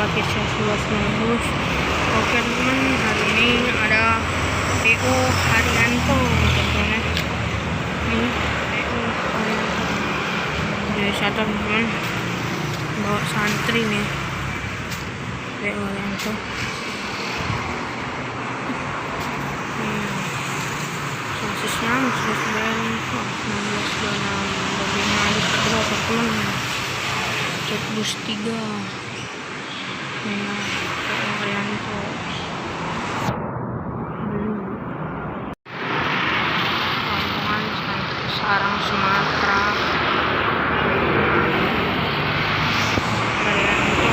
parkir luas bagus. Oke teman, hari ini ada PO Haryanto teman-teman. Ini PO Haryanto di wisata teman, bawa santri nih. PO Haryanto sosisnya 1926 lebih maju berapa teman, cek bus 3 PO Haryanto. Rombongan Sarang Sumatera Haryanto.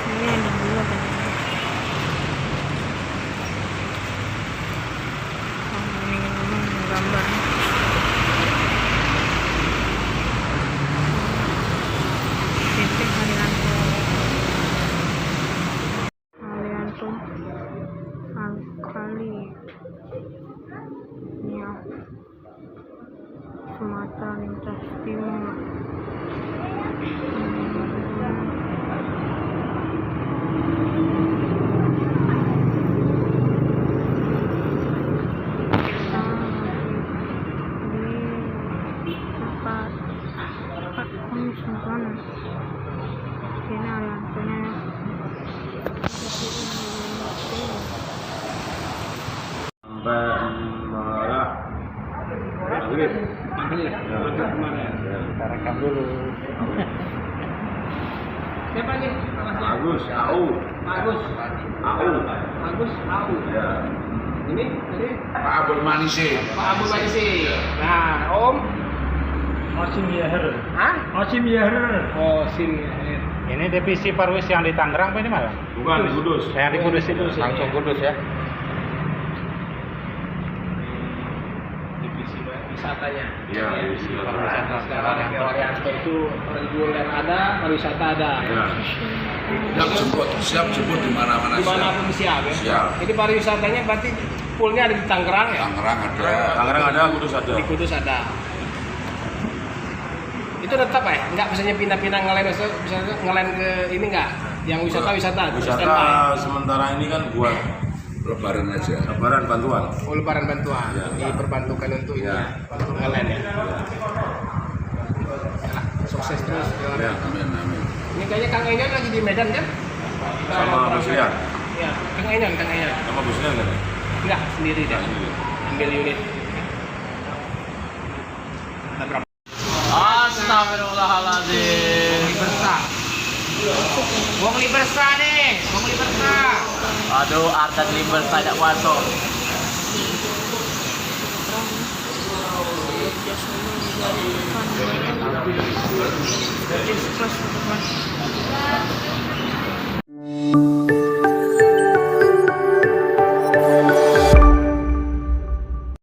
Ini ada dua teman. Ini gambar PT Haryanto Alkali ya, Sumatera lintas timur. Sini Haryantonya Kita rekam dulu. Siapa nih? Agus, AU. Agus. AU. Agus Au. Ya. Ini tadi Pak Abul Manisi. Pak Abu Manisi. Nah, Om. Osim Yahir. Hah? Osim Yahir. Oh, sini. Ini divisi Parwis yang di Tangerang apa ini malah? Bukan di Kudus. Yang di Kudus itu. Langsung Kudus ya. Divisi wisatanya. Iya, divisi Pariwisata. Sekarang Haryanto itu reguler ada, pariwisata ada. Ya. Siap jemput di mana-mana. Dimanapun siap ya. Siap. Jadi pariwisatanya berarti poolnya ada di Tangerang ya? Tangerang ada. Tangerang ada, Kudus ada. Di Kudus ada. Itu tetap ya? Enggak misalnya pindah-pindah ngelain, misalnya ngelain ke ini enggak? Yang wisata-wisata? Wisata sementara ini kan buat lebaran aja. Lebaran bantuan. Oh, lebaran bantuan. Ya. Diperbantukan untuk ini, Ya. untuk ngelain ya. Yalah, sukses terus. Ya, amin, amin. Ini kayaknya Kang Enyan lagi di Medan kan? Sama Bos Lian? Iya, Kang Enyan. Sama Bos Lian kan? Enggak, sendiri dia. Sendiri. Ambil unit. Ada berapa? Astagfirullahaladzim. Wong Libersa nih, Wong Libersa. Aduh, artan Libersa tidak masuk. Jasa menjadikan Express teman.